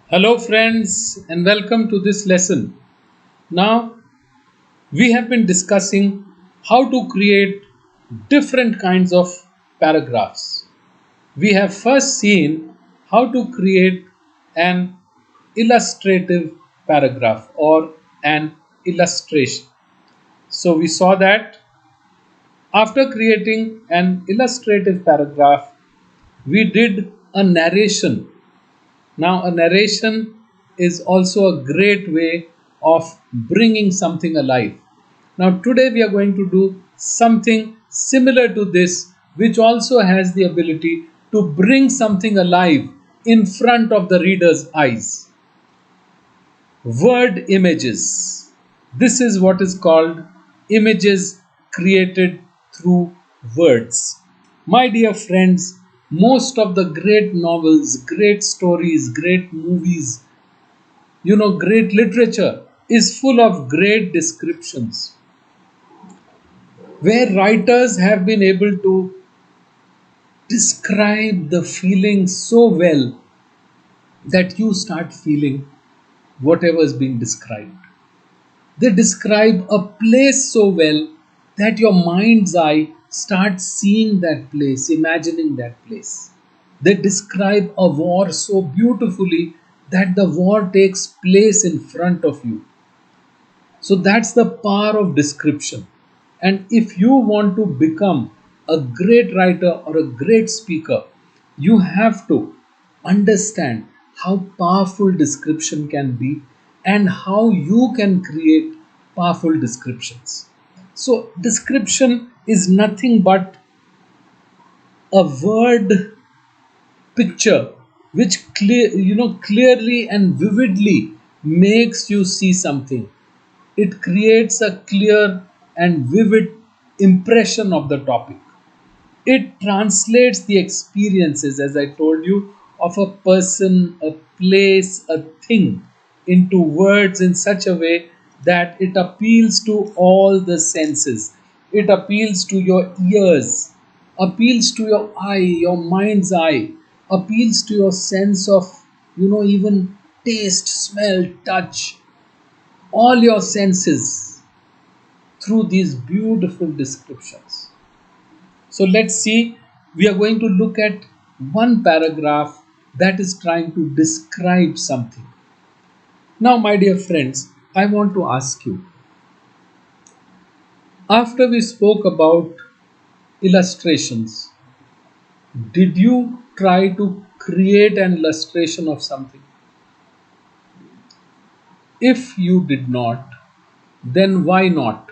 Hello, friends, and welcome to this lesson. Now, we have been discussing how to create different kinds of paragraphs. We have first seen how to create an illustrative paragraph or an illustration. So, we saw that after creating an illustrative paragraph, we did a narration. Now, a narration is also a great way of bringing something alive. Now, today we are going to do something similar to this, which also has the ability to bring something alive in front of the reader's eyes. Word images. This is what is called images created through words. My dear friends, most of the great novels, great stories, great movies, great literature is full of great descriptions where writers have been able to describe the feeling so well that you start feeling whatever is being described. They describe a place so well that your mind's eye starts seeing that place, imagining that place. They describe a war so beautifully that the war takes place in front of you. So that's the power of description. And if you want to become a great writer or a great speaker, you have to understand how powerful description can be and how you can create powerful descriptions. So, description is nothing but a word picture which clearly and vividly makes you see something. It creates a clear and vivid impression of the topic. It translates the experiences, as I told you, of a person, a place, a thing into words in such a way that it appeals to all the senses. It appeals to your ears, appeals to your eye, your mind's eye, appeals to your sense of, even taste, smell, touch, all your senses through these beautiful descriptions. So let's see, we are going to look at one paragraph that is trying to describe something. Now, my dear friends, I want to ask you, after we spoke about illustrations, did you try to create an illustration of something? If you did not, then why not?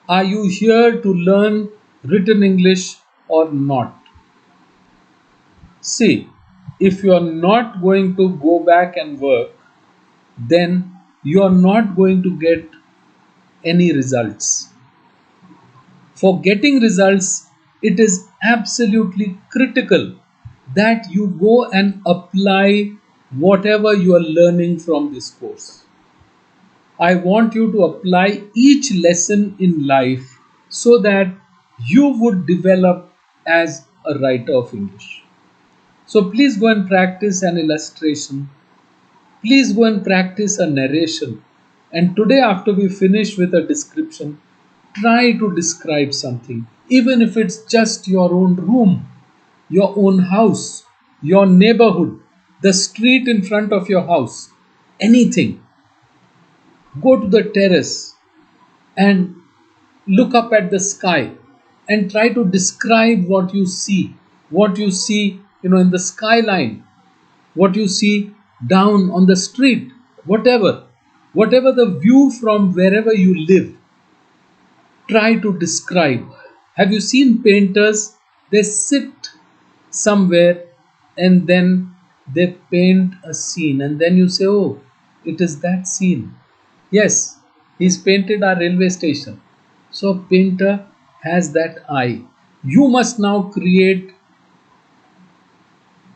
Are you here to learn written English or not? See, if you are not going to go back and work, then you are not going to get any results. For getting results, it is absolutely critical that you go and apply whatever you are learning from this course. I want you to apply each lesson in life so that you would develop as a writer of English. So please go and practice an illustration. Please go and practice a narration. And today, after we finish with a description, try to describe something, even if it's just your own room, your own house, your neighborhood, the street in front of your house, anything. Go to the terrace and look up at the sky and try to describe what you see, in the skyline, what you see down on the street, whatever the view from wherever you live, try to describe. Have you seen painters? They sit somewhere and then they paint a scene, and then you say, oh, it is that scene. Yes, he's painted our railway station. So a painter has that eye. You must now create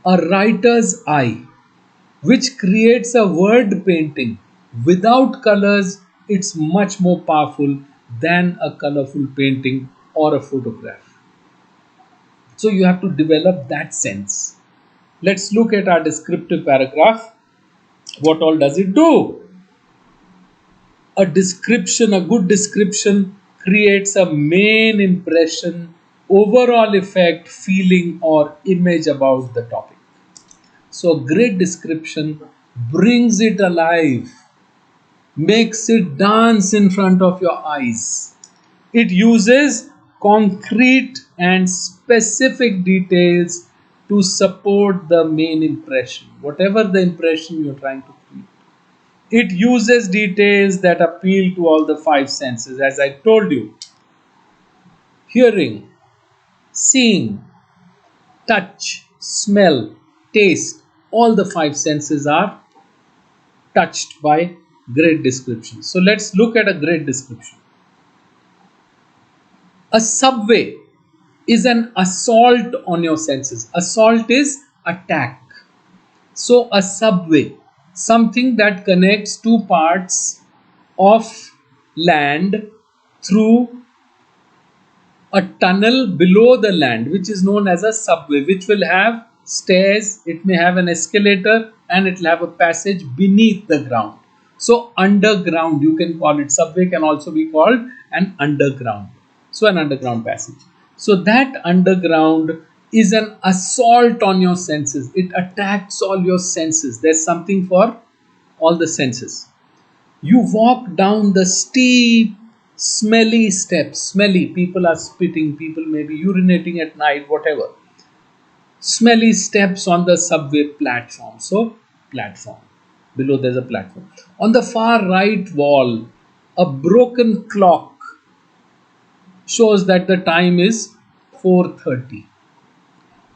a writer's eye, which creates a word painting. Without colors, it's much more powerful than a colorful painting or a photograph. So you have to develop that sense. Let's look at our descriptive paragraph. What all does it do? A good description creates a main impression, overall effect, feeling, or image about the topic. So, a great description brings it alive, makes it dance in front of your eyes. It uses concrete and specific details to support the main impression, whatever the impression you're trying to create. It uses details that appeal to all the five senses, as I told you: hearing, seeing, touch, smell, taste. All the five senses are touched by great description. So let's look at a great description. A subway is an assault on your senses. Assault is attack. So a subway, something that connects two parts of land through a tunnel below the land, which is known as a subway, which will have stairs, it may have an escalator, and it will have a passage beneath the ground. So underground, you can call it. Subway can also be called an underground. So an underground passage. So that underground is an assault on your senses. It attacks all your senses. There's something for all the senses. You walk down the steep, smelly steps. Smelly, people are spitting, people may be urinating at night, whatever. Smelly steps on the subway platform. So, platform. Below there's a platform. On the far right wall, a broken clock shows that the time is 4:30.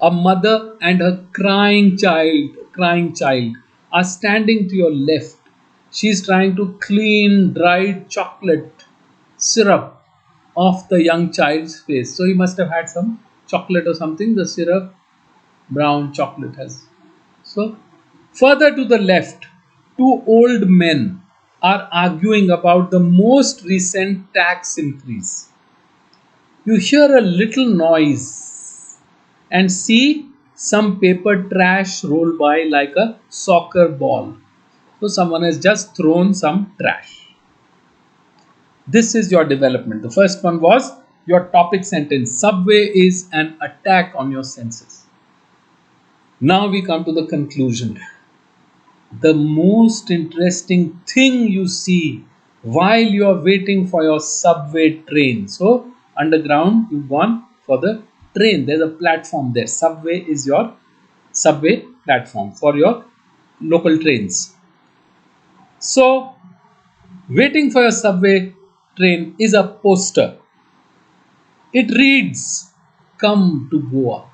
A mother and her crying child are standing to your left. She is trying to clean dried chocolate syrup off the young child's face. So he must have had some chocolate or something. The syrup, brown chocolate has. So further to the left, two old men are arguing about the most recent tax increase. You hear a little noise and see some paper trash roll by like a soccer ball. So someone has just thrown some trash. This is your development. The first one was your topic sentence. Subway is an attack on your senses. Now we come to the conclusion. The most interesting thing you see while you are waiting for your subway train. So, underground, you've gone for the train. There's a platform there. Subway is your subway platform for your local trains. So, waiting for your subway train is a poster. It reads, "Come to Goa."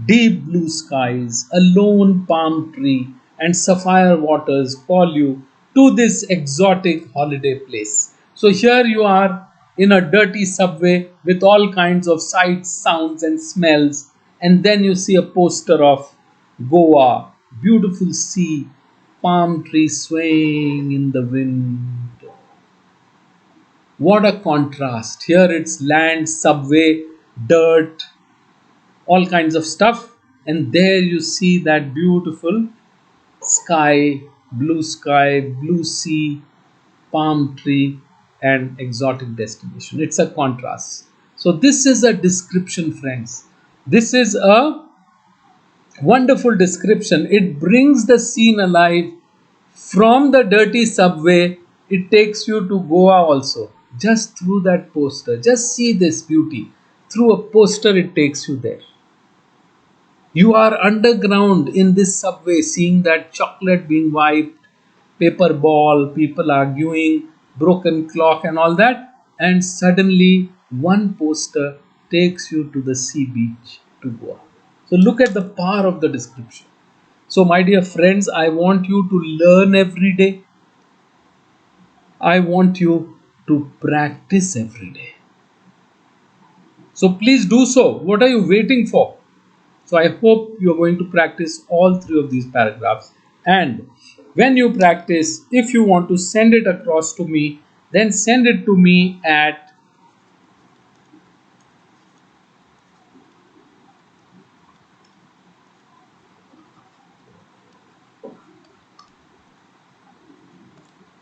Deep blue skies, a lone palm tree, and sapphire waters call you to this exotic holiday place. So here you are in a dirty subway with all kinds of sights, sounds, and smells, and then you see a poster of Goa, beautiful sea, palm tree swaying in the wind. What a contrast! Here it's land, subway, dirt, all kinds of stuff, and there you see that beautiful sky, blue sea, palm tree, and exotic destination. It's a contrast. So this is a description, friends. This is a wonderful description. It brings the scene alive. From the dirty subway, it takes you to Goa also, just through that poster. Just see this beauty. Through a poster, it takes you there. You are underground in this subway, seeing that chocolate being wiped, paper ball, people arguing, broken clock, and all that. And suddenly, one poster takes you to the sea beach to Goa. So, look at the power of the description. So, my dear friends, I want you to learn every day. I want you to practice every day. So, please do so. What are you waiting for? So I hope you are going to practice all three of these paragraphs. And when you practice, if you want to send it across to me, then send it to me at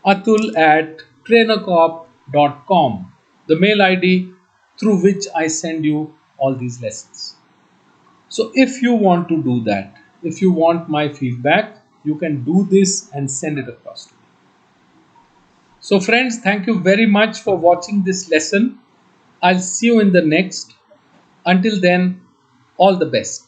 atul@trainercorp.com, the mail ID through which I send you all these lessons. So if you want to do that, if you want my feedback, you can do this and send it across to me. So, friends, thank you very much for watching this lesson. I'll see you in the next. Until then, all the best.